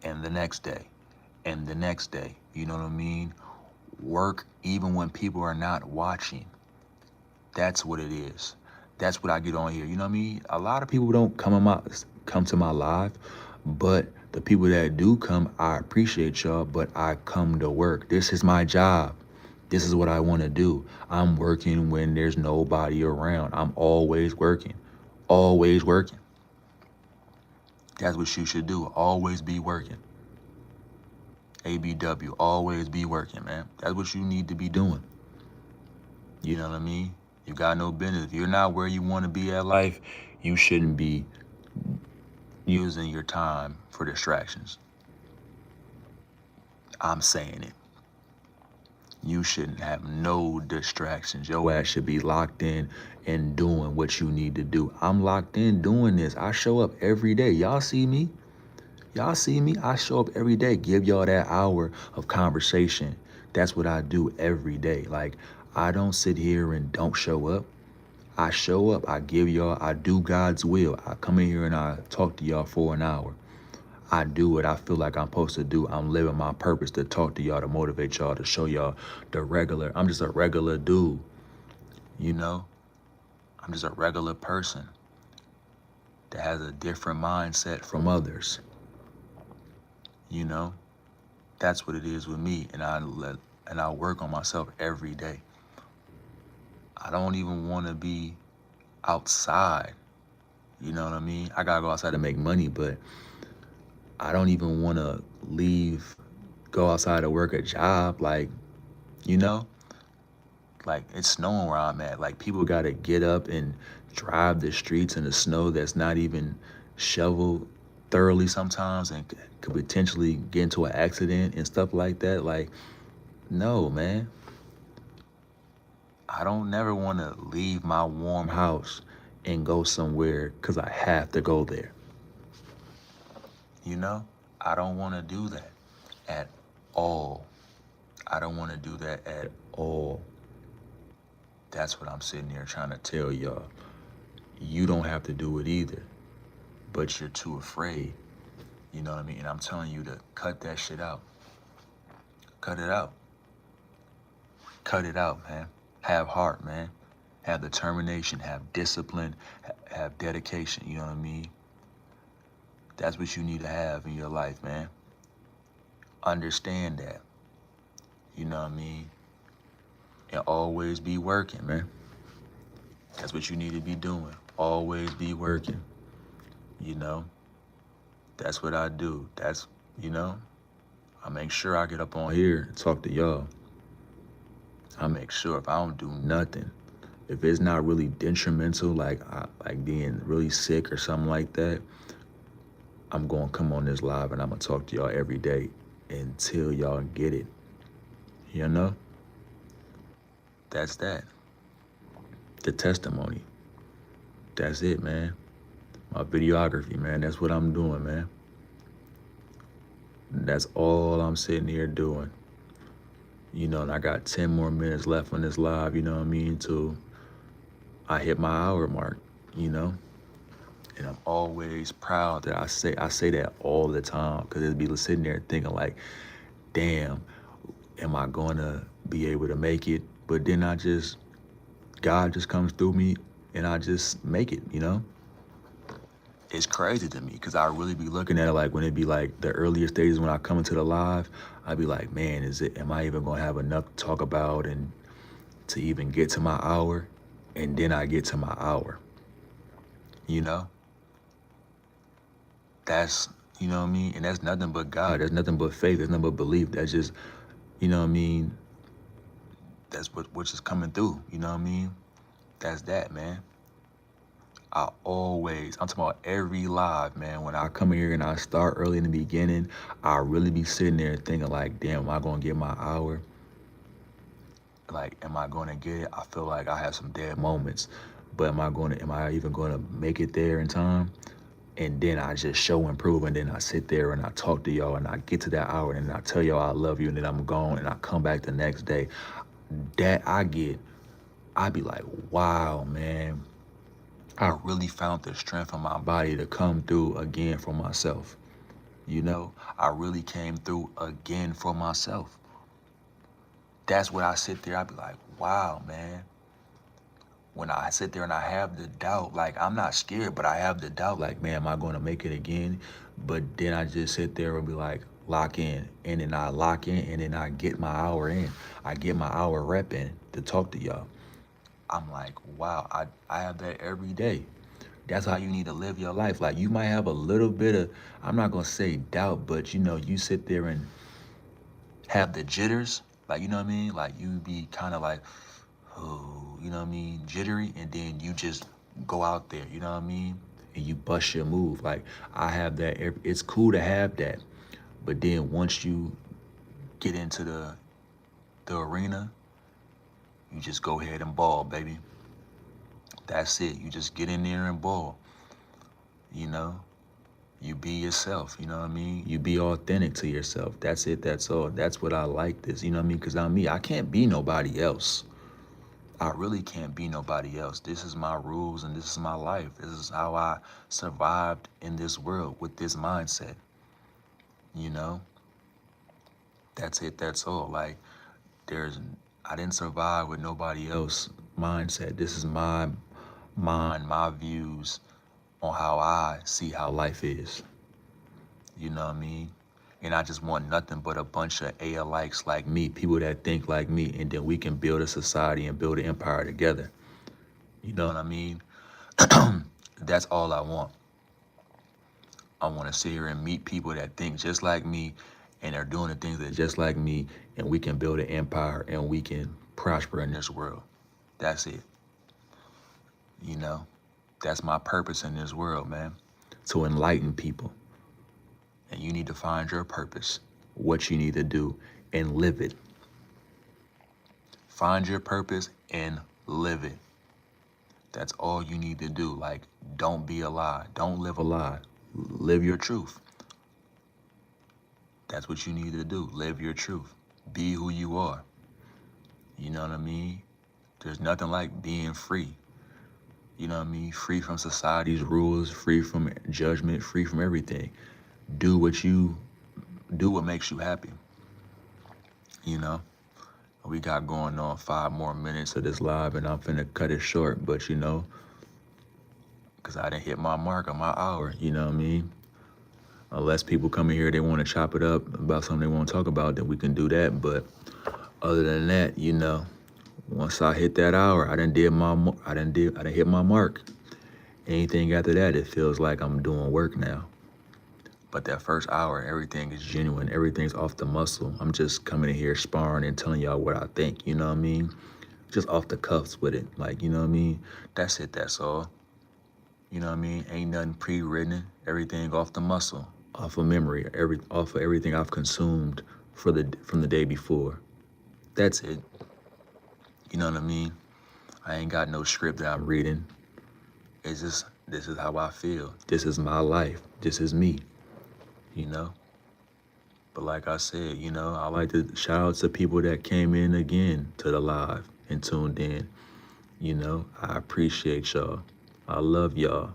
and the next day, and the next day. You know what I mean? Work even when people are not watching. That's what it is. That's what I get on here. You know what I mean? A lot of people don't come to my live, but the people that do come, I appreciate y'all, but I come to work. This is my job. This is what I want to do. I'm working when there's nobody around. I'm always working. Always working. That's what you should do. Always be working. ABW, always be working, man. That's what you need to be doing. You know what I mean? You got no business. If you're not where you want to be at life, you shouldn't be using your time for distractions. I'm saying it. You shouldn't have no distractions. Your ass should be locked in and doing what you need to do. I'm locked in doing this. I show up every day. Y'all see me? Y'all see me? I show up every day. Give y'all that hour of conversation. That's what I do every day. Like, I don't sit here and don't show up. I show up. I give y'all, I do God's will. I come in here and I talk to y'all for an hour. I do what I feel like I'm supposed to do. I'm living my purpose to talk to y'all, to motivate y'all, to show y'all I'm just a regular dude, you know? I'm just a regular person that has a different mindset from others, you know? That's what it is with me, and I work on myself every day. I don't even want to be outside, you know what I mean? I gotta go outside to make money, but I don't even want to go outside to work a job, like, you know? Like, it's snowing where I'm at. Like, people got to get up and drive the streets in the snow that's not even shoveled thoroughly sometimes and could potentially get into an accident and stuff like that. Like, no, man. I don't never want to leave my warm house and go somewhere because I have to go there. You know? I don't want to do that at all. I don't want to do that at all. That's what I'm sitting here trying to tell y'all. You don't have to do it either, but you're too afraid. You know what I mean? And I'm telling you to cut that shit out. Cut it out. Cut it out, man. Have heart, man. Have determination, have discipline, have dedication, you know what I mean? That's what you need to have in your life, man. Understand that. You know what I mean? And always be working, man. That's what you need to be doing. Always be working. You know? That's what I do. That's, you know? I make sure I get up on here and talk to y'all. I make sure if I don't do nothing, if it's not really detrimental, like being really sick or something like that, I'm going to come on this live and I'm going to talk to y'all every day until y'all get it. You know? That's that. The testimony. That's it, man. My videography, man. That's what I'm doing, man. That's all I'm sitting here doing. You know, and I got 10 more minutes left on this live, you know what I mean, till I hit my hour mark, you know? And I'm always proud that I say that all the time, because it'd be sitting there thinking like, damn, am I going to be able to make it? But then God just comes through me and I just make it, you know? It's crazy to me because I really be looking at it like when it be like the earlier stages when I come into the live, I'd be like, man, am I even going to have enough to talk about and to even get to my hour? And then I get to my hour. You know, that's, you know what I mean? And that's nothing but God. That's nothing but faith. That's nothing but belief. That's just, you know what I mean? That's what's just coming through. You know what I mean? That's that, man. I'm talking about every live, man. When I come in here and I start early in the beginning, I really be sitting there thinking like, damn, am I gonna get my hour? Like, am I gonna get it? I feel like I have some dead moments, but am I even gonna make it there in time? And then I just show and prove, and then I sit there and I talk to y'all, and I get to that hour, and I tell y'all I love you, and then I'm gone, and I come back the next day. That I be like, wow, man, I really found the strength in my body to come through again for myself. You know, I really came through again for myself. That's what I sit there, I be like, wow, man. When I sit there and I have the doubt, like I'm not scared, but I have the doubt, like, man, am I going to make it again? But then I just sit there and be like, lock in. And then I lock in, and then I get my hour in. I get my hour rep in to talk to y'all. I'm like, wow, I have that every day. That's how you need to live your life. Like, you might have a little bit of, I'm not going to say doubt, but you know, you sit there and have the jitters. Like, you know what I mean? Like, you be kind of like, oh, you know what I mean, jittery, and then you just go out there, you know what I mean, and you bust your move. Like, I have that. It's cool to have that, but then once you get into the arena, you just go ahead and ball, baby. That's it. You just get in there and ball. You know, you be yourself. You know what I mean. You be authentic to yourself. That's it. That's all. That's what I like. This. You know what I mean? Because I'm me. I can't be nobody else. I really can't be nobody else. This is my rules and this is my life. This is how I survived in this world with this mindset. You know, that's it. That's all. Like, I didn't survive with nobody else mindset. This is my mind, my views on how I see how life is. You know what I mean? And I just want nothing but a bunch of A-alikes like me, people that think like me, and then we can build a society and build an empire together. You know what I mean? That's all I want. I want to sit here and meet people that think just like me and are doing the things that just like me, and we can build an empire and we can prosper in this world. That's it. You know, that's my purpose in this world, man, to enlighten people. And you need to find your purpose, what you need to do, and live it. Find your purpose and live it. That's all you need to do. Like, don't be a lie. Don't live a lie. Live your truth. That's what you need to do. Live your truth. Be who you are. You know what I mean? There's nothing like being free. You know what I mean? Free from society's rules, free from judgment, free from everything. Do what makes you happy. You know? We got going on 5 more minutes of this live, and I'm finna cut it short, but you know, because I didn't hit my mark on my hour, you know what I mean? Unless people come in here, they want to chop it up about something they want to talk about, then we can do that. But other than that, you know, once I hit that hour, I done hit my mark. Anything after that, it feels like I'm doing work now. But that first hour, everything is genuine. Everything's off the muscle. I'm just coming in here sparring and telling y'all what I think, you know what I mean? Just off the cuffs with it. Like, you know what I mean? That's it, that's all. You know what I mean? Ain't nothing pre-written. Everything off the muscle, off of memory, off of everything I've consumed from the day before. That's it. You know what I mean? I ain't got no script that I'm reading. It's just, this is how I feel. This is my life. This is me. You know? But like I said, you know, I like to shout out to people that came in again to the live and tuned in. You know, I appreciate y'all. I love y'all.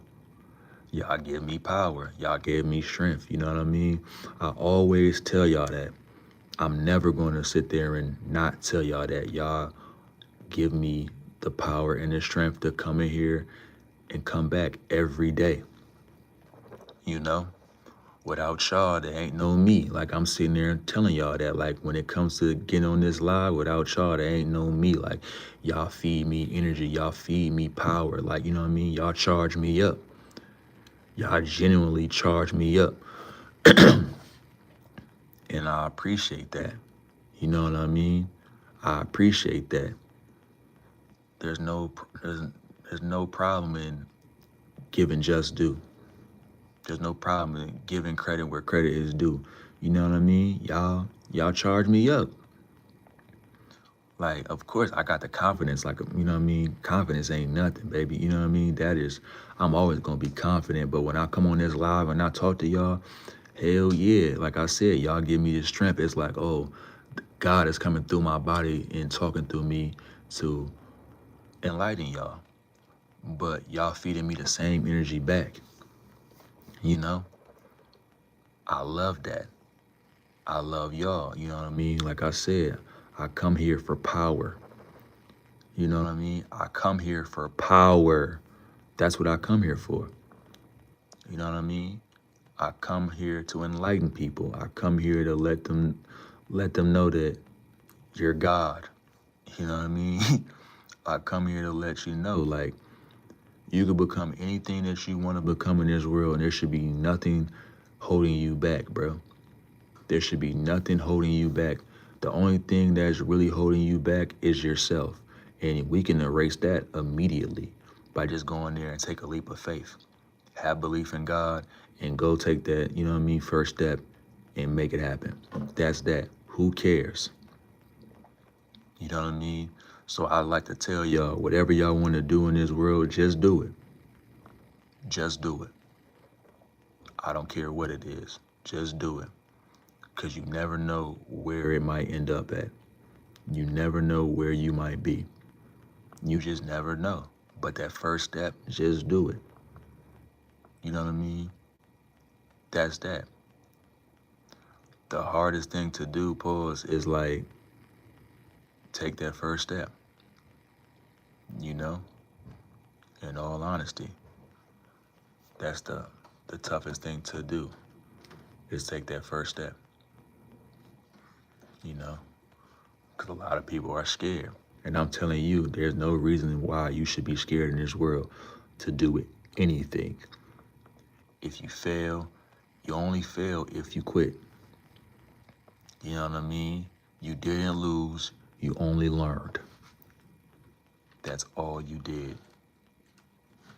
Y'all give me power. Y'all gave me strength. You know what I mean? I always tell y'all that. I'm never going to sit there and not tell y'all that. Y'all give me the power and the strength to come in here and come back every day. You know? Without y'all, there ain't no me. Like, I'm sitting there telling y'all that, like, when it comes to getting on this live, without y'all, there ain't no me. Like, y'all feed me energy. Y'all feed me power. Like, you know what I mean? Y'all charge me up. Y'all genuinely charge me up. And I appreciate that. You know what I mean? I appreciate that. There's no there's, there's no problem in giving just due. There's no problem in giving credit where credit is due. You know what I mean? Y'all charge me up. Like, of course, I got the confidence. Like, you know what I mean? Confidence ain't nothing, baby. You know what I mean? I'm always gonna be confident. But when I come on this live and I talk to y'all, hell yeah. Like I said, y'all give me the strength. It's like, oh, God is coming through my body and talking through me to enlighten y'all. But y'all feeding me the same energy back. You know? I love that. I love y'all. You know what I mean? Like I said, I come here for power. You know what I mean? I come here for power. That's what I come here for. You know what I mean? I come here to enlighten people. I come here to let them know that you're God. You know what I mean? I come here to let you know, like, you can become anything that you want to become in this world, and there should be nothing holding you back, bro. There should be nothing holding you back. The only thing that's really holding you back is yourself. And we can erase that immediately by just going there and take a leap of faith. Have belief in God and go take that, you know what I mean, first step and make it happen. That's that. Who cares? You know what I mean? So I like to tell y'all, whatever y'all want to do in this world, just do it. Just do it. I don't care what it is. Just do it. Because you never know where it might end up at. You never know where you might be. You just never know. But that first step, just do it. You know what I mean? That's that. The hardest thing to do, pause, is like, take that first step. You know? In all honesty. That's the toughest thing to do, is take that first step. You know? Because a lot of people are scared. And I'm telling you, there's no reason why you should be scared in this world to do it. Anything. If you fail, you only fail if you quit. You know what I mean? You didn't lose, you only learned. That's all you did.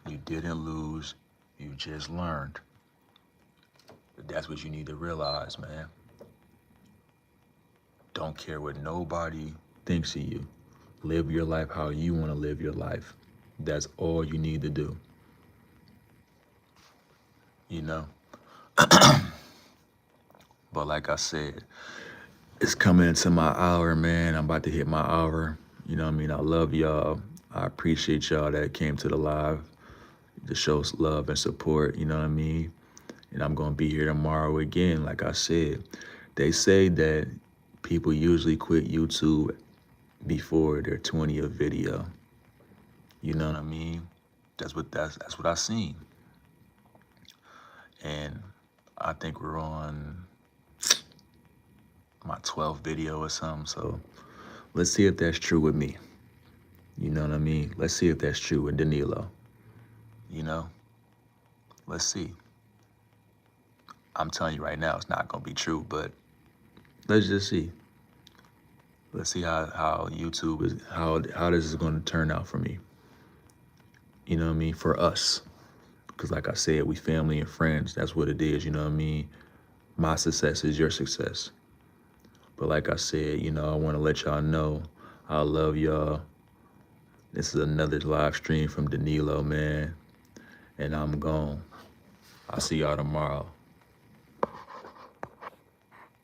You didn't lose, you just learned. That's what you need to realize, man. Don't care what nobody thinks of you. Live your life how you want to live your life. That's all you need to do. You know? But like I said, it's coming into my hour, man. I'm about to hit my hour. You know what I mean? I love y'all. I appreciate y'all that came to the live to show love and support, you know what I mean? And I'm going to be here tomorrow again, like I said. They say that people usually quit YouTube before their 20th video. You know what I mean? That's what I seen. And I think we're on my 12th video or something. So let's see if that's true with me. You know what I mean? Let's see if that's true with Danilo. You know? Let's see. I'm telling you right now, it's not going to be true, but let's just see. Let's see how YouTube is, how this is going to turn out for me. You know what I mean? For us. Because like I said, we family and friends. That's what it is, you know what I mean? My success is your success. But like I said, you know, I want to let y'all know I love y'all. This is another live stream from Danilo, man. And I'm gone. I'll see y'all tomorrow.